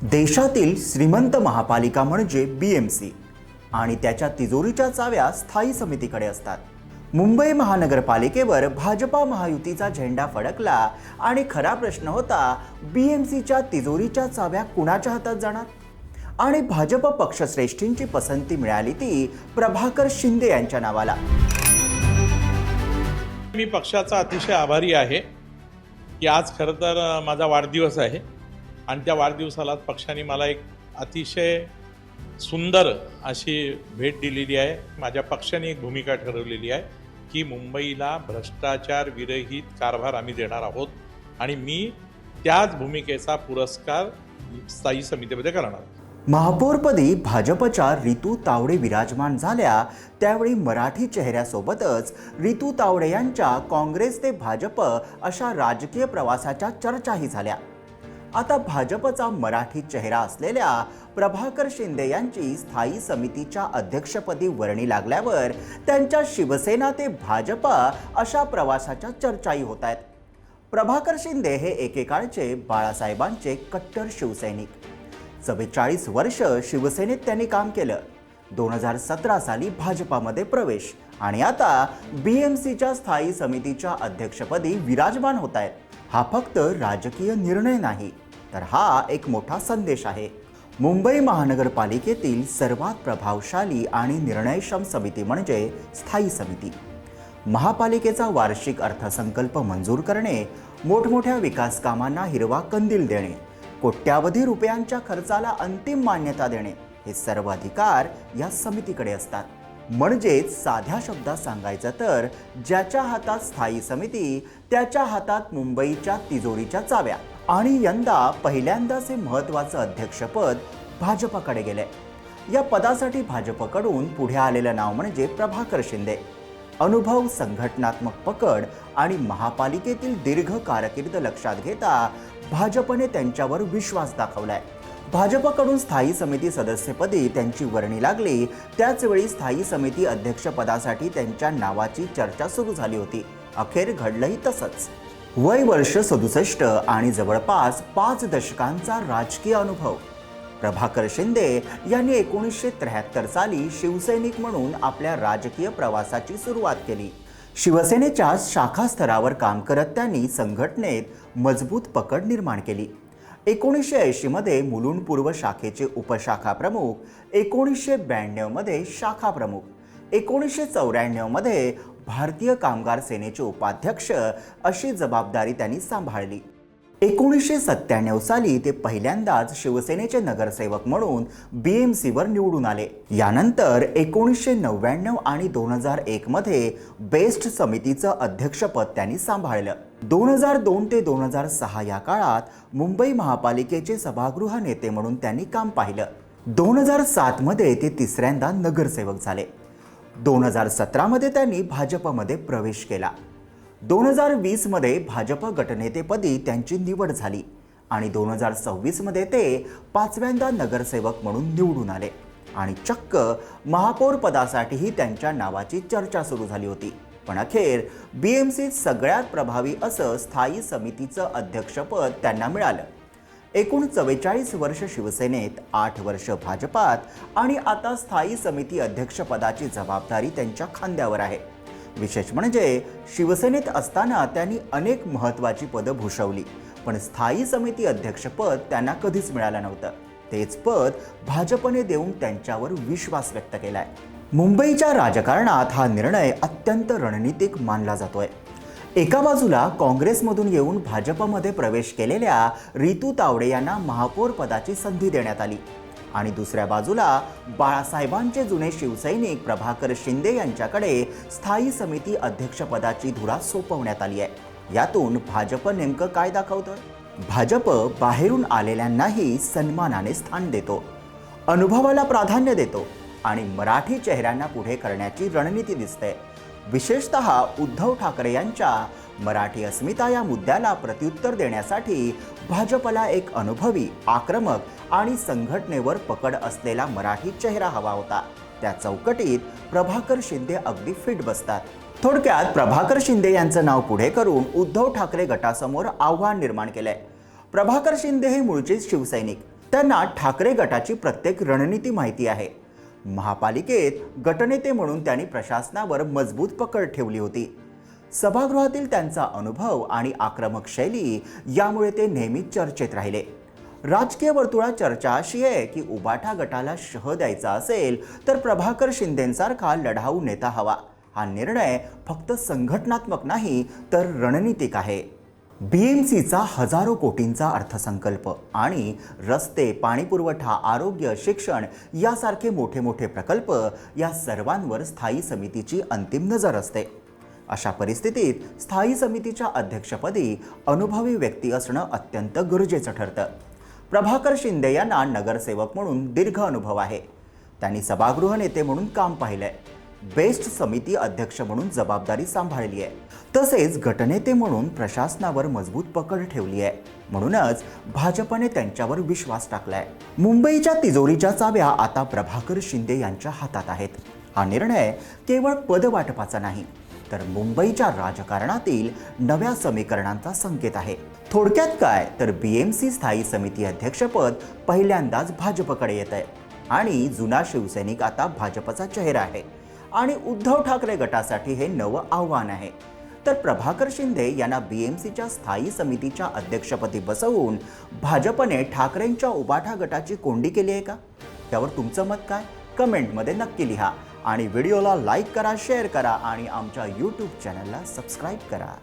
देशातील श्रीमंत महापालिका म्हणजे बीएमसी आणि त्याच्या तिजोरीच्या चाव्या स्थायी समितीकडे असतात. मुंबई महानगरपालिकेवर भाजपा महायुतीचा झेंडा फडकला आणि खरा प्रश्न होता, बीएमसीच्या तिजोरीच्या चाव्या कुणाच्या हातात जाणार? आणि भाजप पक्षश्रेष्ठींची पसंती मिळाली ती प्रभाकर शिंदे यांच्या नावाला. मी पक्षाचा अतिशय आभारी आहे की आज खरं तर माझा वाढदिवस आहे आणि त्या वाढदिवसाला पक्षाने मला एक अतिशय सुंदर अशी भेट दिलेली आहे. माझ्या पक्षाने एक भूमिका ठरवलेली आहे की मुंबईला भ्रष्टाचार विरहित कारभार आम्ही देणार आहोत आणि मी त्याच भूमिकेचा पुरस्कार स्थायी समितीमध्ये करणार. महापौरपदी भाजपच्या रितू तावडे विराजमान झाल्या त्यावेळी मराठी चेहऱ्यासोबतच रितू तावडे यांच्या काँग्रेस ते भाजप अशा राजकीय प्रवासाच्या चर्चाही झाल्या. आता भाजपचा मराठी चेहरा असलेल्या प्रभाकर शिंदे यांची स्थायी समितीच्या अध्यक्षपदी वर्णी लागल्यावर त्यांच्या शिवसेना ते भाजप अशा प्रवासाच्या चर्चाही होत आहेत. प्रभाकर शिंदे हे एकेकाळचे बाळासाहेबांचे कट्टर शिवसैनिक. 44 वर्ष शिवसेनेत त्यांनी काम केलं. 2017 साली भाजपामध्ये प्रवेश आणि आता बीएमसीच्या स्थायी समितीच्या अध्यक्षपदी विराजमान होत आहेत. हा फक्त राजकीय निर्णय नाही, तर हा एक मोठा संदेश आहे. मुंबई महानगरपालिकेतील सर्वात प्रभावशाली आणि निर्णयक्षम समिती म्हणजे स्थायी समिती. महापालिकेचा वार्षिक अर्थसंकल्प मंजूर करणे, मोठमोठ्या विकास कामांना हिरवा कंदील देणे, कोट्यावधी रुपयांच्या खर्चाला अंतिम मान्यता देणे हे सर्व अधिकार या समितीकडे असतात. म्हणजेच साध्या शब्दात सांगायचं तर ज्याच्या हातात स्थायी समिती त्याच्या हातात मुंबईच्या तिजोरीच्या चाव्या. आणि यंदा पहिल्यांदाच हे महत्त्वाचं अध्यक्षपद भाजपकडे गेले. या पदासाठी भाजपकडून पुढे आलेलं नाव म्हणजे प्रभाकर शिंदे. अनुभव, संघटनात्मक पकड आणि महापालिकेतील दीर्घ कारकीर्द लक्षात घेता भाजपने त्यांच्यावर विश्वास दाखवलाय. भाजपकडून स्थायी समिती सदस्यपदी त्यांची वर्णी लागली त्याचवेळी स्थायी समिती अध्यक्षपदासाठी त्यांच्या नावाची चर्चा सुरू झाली होती. अखेर घडलंही तसंच. वय वर्ष 67 आणि जवळपास 5 दशकांचा राजकीय अनुभव. प्रभाकर शिंदे यांनी 1973 साली शिवसैनिक म्हणून आपल्या राजकीय प्रवासाची सुरुवात केली. शिवसेनेच्या शाखा स्तरावर काम करत त्यांनी संघटनेत मजबूत पकड निर्माण केली. 1980 मध्ये मुलुंड पूर्व शाखेचे उपशाखा प्रमुख, 1992 मध्ये शाखा प्रमुख, 1994 मध्ये भारतीय कामगार सेनेचे उपाध्यक्ष अशी जबाबदारी त्यांनी सांभाळली. 1997 साली ते पहिल्यांदाच शिवसेनेचे नगरसेवक म्हणून बीएमसीवर निवडून आले. यानंतर 1999 आणि 2001 मध्ये बेस्ट समितीचं अध्यक्षपद त्यांनी सांभाळलं. 2002 ते 2006 या काळात मुंबई महापालिकेचे सभागृह नेते म्हणून त्यांनी काम पाहिलं. 2007 मध्ये ते तिसऱ्यांदा नगरसेवक झाले. 2017 मध्ये त्यांनी भाजपमध्ये प्रवेश केला. 2020 मध्ये भाजप गटनेतेपदी त्यांची निवड झाली आणि 2026 मध्ये ते 5व्यांदा नगरसेवक म्हणून निवडून आले आणि चक्क महापौर पदासाठीही त्यांच्या नावाची चर्चा सुरू झाली होती. पण अखेर बीएमसीत सगळ्यात प्रभावी असं स्थायी समितीचं अध्यक्षपद त्यांना मिळालं. एकूण 44 वर्ष शिवसेनेत, 8 वर्ष भाजपात आणि आता स्थायी समिती अध्यक्षपदाची जबाबदारी त्यांच्या खांद्यावर आहे. विशेष म्हणजे शिवसेनेत असताना त्यांनी अनेक महत्त्वाची पदं भूषवली, पण स्थायी समिती अध्यक्षपद त्यांना कधीच मिळालं नव्हतं. तेच पद भाजपने देऊन त्यांच्यावर विश्वास व्यक्त केलाय. मुंबईच्या राजकारणात हा निर्णय अत्यंत रणनीतिक मानला जातोय. एका बाजूला काँग्रेसमधून येऊन भाजपमध्ये प्रवेश केलेल्या रितू तावडे यांना महापौर पदाची संधी देण्यात आली आणि दुसऱ्या बाजूला बाळासाहेबांचे जुने शिवसैनिक प्रभाकर शिंदे यांच्याकडे स्थायी समिती अध्यक्षपदाची धुरा सोपवण्यात आली आहे. यातून भाजप नेमकं काय दाखवतं? भाजप बाहेरून आलेल्यांनाही सन्मानाने स्थान देतो, अनुभवाला प्राधान्य देतो आणि मराठी चेहऱ्यांना पुढे करण्याची रणनीती दिसते. विशेषतः उद्धव ठाकरे यांच्या मराठी अस्मिता या मुद्द्याला प्रत्युत्तर देण्यासाठी भाजपला एक अनुभवी, आक्रमक आणि संघटनेवर पकड असलेला मराठी चेहरा हवा होता. त्या चौकटीत प्रभाकर शिंदे अगदी फिट बसतात. थोडक्यात प्रभाकर शिंदे यांचं नाव पुढे करून उद्धव ठाकरे गटासमोर आव्हान निर्माण केलंय. प्रभाकर शिंदे हे मूळचे शिवसैनिक, त्यांना ठाकरे गटाची प्रत्येक रणनीती माहिती आहे. महापालिकेत गटनेते म्हणून त्यांनी प्रशासनावर मजबूत पकड ठेवली होती. सभागृहातील त्यांचा अनुभव आणि आक्रमक शैली यामुळे ते नेहमीच चर्चेत राहिले. राजकीय वर्तुळात चर्चा अशी आहे की उबाठा गटाला शह द्यायचा असेल तर प्रभाकर शिंदेंसारखा लढाऊ नेता हवा. हा निर्णय फक्त संघटनात्मक नाही तर रणनीतिक आहे. BMCचा हजारो कोटींचा अर्थसंकल्प आणि रस्ते, पाणीपुरवठा, आरोग्य, शिक्षण यासारखे मोठे मोठे प्रकल्प या सर्वांवर स्थायी समितीची अंतिम नजर असते. अशा परिस्थितीत स्थायी समितीच्या अध्यक्षपदी अनुभवी व्यक्ती असणं अत्यंत गरजेचं ठरतं. प्रभाकर शिंदे यांना नगरसेवक म्हणून दीर्घ अनुभव आहे. त्यांनी सभागृह नेते म्हणून काम पाहिलंय, बेस्ट समिती अध्यक्ष म्हणून जबाबदारी सांभाळली आहे, तसेच गटनेते म्हणून प्रशासनावर मजबूत पकड ठेवली आहे. म्हणूनच भाजपने त्यांच्यावर विश्वास टाकलाय. मुंबईच्या तिजोरीच्या चाव्या आता प्रभाकर शिंदे यांच्या हातात आहेत. हा निर्णय केवळ पदवाटपाचा नाही तर मुंबईच्या राजकारणातील नव्या समीकरणांचा संकेत आहे. थोडक्यात काय तर BMC स्थायी समिती अध्यक्षपद पहिल्यांदाच भाजपकडे येत आहे आणि जुना शिवसैनिक आता भाजपचा चेहरा आहे आणि उद्धव ठाकरे गटासाठी हे नवं आव्हान आहे. तर प्रभाकर शिंदे यांना BMCच्या स्थायी समितीच्या अध्यक्षपदी बसवून भाजपने ठाकरेंच्या उबाठा गटाची कोंडी केली आहे का? यावर तुमचं मत काय? कमेंटमध्ये नक्की लिहा आणि व्हिडिओला लाईक करा, शेअर करा आणि आमच्या YouTube चॅनलला सबस्क्राईब करा.